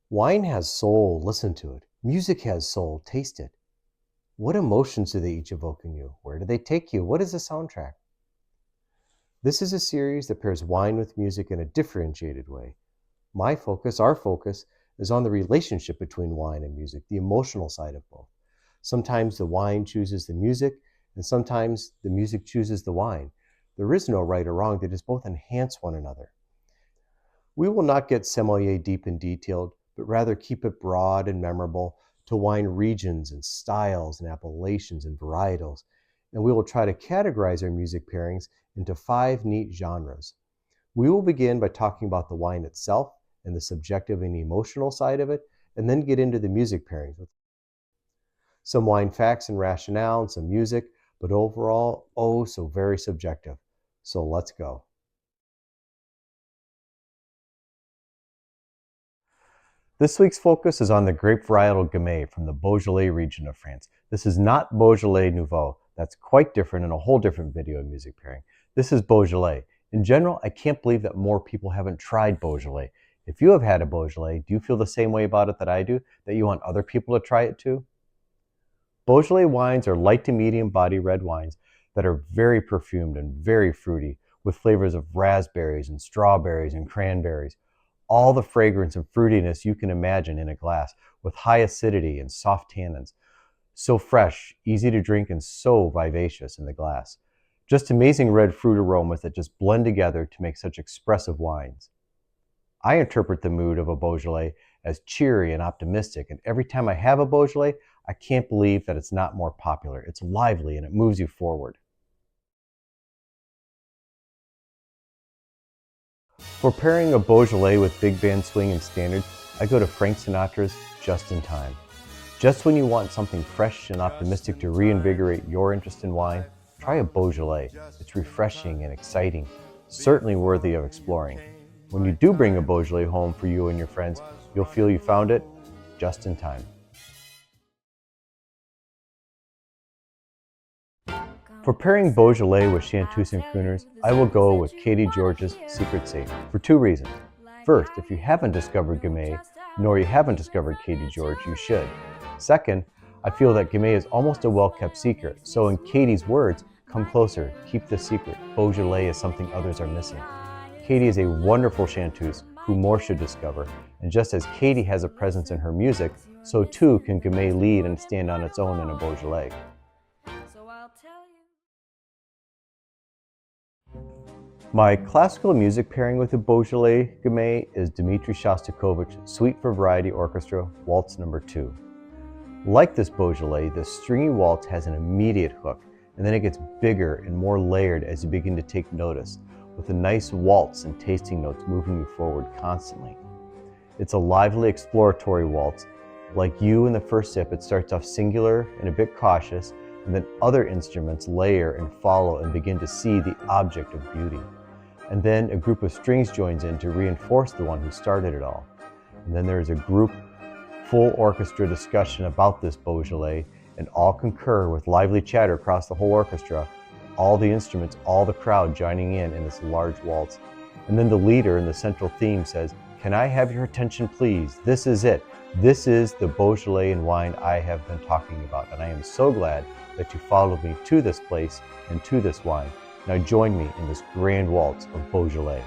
Wine has soul, listen to it. Music has soul, taste it. What emotions do they each evoke in you? Where do they take you? What is the soundtrack? This is a series that pairs wine with music in a differentiated way. Our focus, is on the relationship between wine and music, the emotional side of both. Sometimes the wine chooses the music, and sometimes the music chooses the wine. There is no right or wrong, they just both enhance one another. We will not get sommelier deep and detailed, but rather keep it broad and memorable to wine regions and styles and appellations and varietals. And we will try to categorize our music pairings into 5 neat genres. We will begin by talking about the wine itself and the subjective and emotional side of it, and then get into the music pairings with some wine facts and rationale and some music, but overall, oh, so very subjective. So let's go. This week's focus is on the grape varietal Gamay from the Beaujolais region of France. This is not Beaujolais Nouveau. That's quite different in a whole different video and music pairing. This is Beaujolais. In general, I can't believe that more people haven't tried Beaujolais. If you have had a Beaujolais, do you feel the same way about it that I do, that you want other people to try it too? Beaujolais wines are light to medium body red wines that are very perfumed and very fruity, with flavors of raspberries and strawberries and cranberries. All the fragrance and fruitiness you can imagine in a glass, with high acidity and soft tannins. So fresh, easy to drink, and so vivacious in the glass. Just amazing red fruit aromas that just blend together to make such expressive wines. I interpret the mood of a Beaujolais as cheery and optimistic, and every time I have a Beaujolais, I can't believe that it's not more popular. It's lively and it moves you forward. For pairing a Beaujolais with big band swing and standards, I go to Frank Sinatra's Just in Time. Just when you want something fresh and optimistic to reinvigorate your interest in wine, try a Beaujolais. It's refreshing and exciting, certainly worthy of exploring. When you do bring a Beaujolais home for you and your friends, you'll feel you found it just in time. For pairing Beaujolais with Chanteuse and Crooners, I will go with Katie George's Secret Safe for 2 reasons. First, if you haven't discovered Gamay, nor you haven't discovered Katie George, you should. Second, I feel that Gamay is almost a well-kept secret, so in Katie's words, come closer, keep the secret. Beaujolais is something others are missing. Katie is a wonderful chanteuse who more should discover, and just as Katie has a presence in her music, so too can Gamay lead and stand on its own in a Beaujolais. My classical music pairing with a Beaujolais Gamay is Dmitri Shostakovich's Suite for Variety Orchestra, Waltz No. 2. Like this Beaujolais, the stringy waltz has an immediate hook, and then it gets bigger and more layered as you begin to take notice, with a nice waltz and tasting notes moving you forward constantly. It's a lively exploratory waltz. Like you in the first sip, it starts off singular and a bit cautious, and then other instruments layer and follow and begin to see the object of beauty. And then a group of strings joins in to reinforce the one who started it all. And then there is a group full orchestra discussion about this Beaujolais, and all concur with lively chatter across the whole orchestra, all the instruments, all the crowd joining in this large waltz. And then the leader in the central theme says, "Can I have your attention, please? This is it. This is the Beaujolais and wine I have been talking about, and I am so glad that you followed me to this place and to this wine. Now join me in this grand waltz of Beaujolais."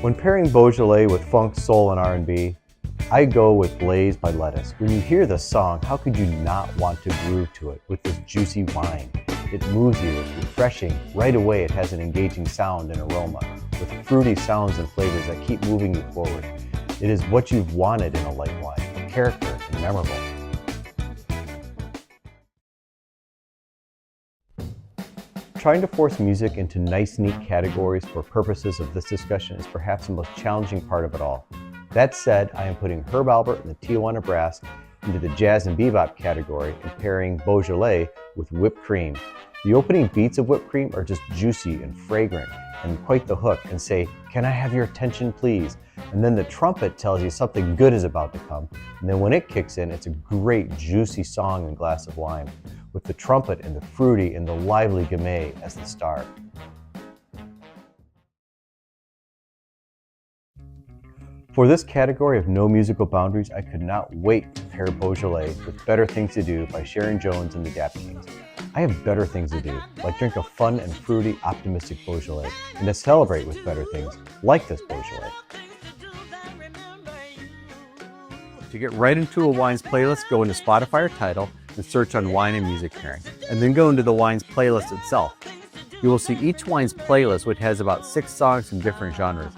When pairing Beaujolais with funk, soul, and R&B, I go with Blaze by Lettuce. When you hear the song, how could you not want to groove to it with this juicy wine? It moves you, it's refreshing. Right away it has an engaging sound and aroma, with fruity sounds and flavors that keep moving you forward. It is what you've wanted in a light wine, a character and memorable. Trying to force music into nice, neat categories for purposes of this discussion is perhaps the most challenging part of it all. That said, I am putting Herb Alpert and the Tijuana Brass into the jazz and bebop category and pairing Beaujolais with whipped cream. The opening beats of whipped cream are just juicy and fragrant and quite the hook, and say, "Can I have your attention, please?" And then the trumpet tells you something good is about to come. And then when it kicks in, it's a great juicy song and glass of wine, with the trumpet and the fruity and the lively Gamay as the star. For this category of no musical boundaries, I could not wait to pair Beaujolais with Better Things to Do by Sharon Jones and the Dap Kings. I have better things to do, like drink a fun and fruity, optimistic Beaujolais, and to celebrate with better things, like this Beaujolais. To get right into a wines playlist, go into Spotify or Tidal and search on wine and music pairing, and then go into the wines playlist itself. You will see each wine's playlist, which has about 6 songs from different genres.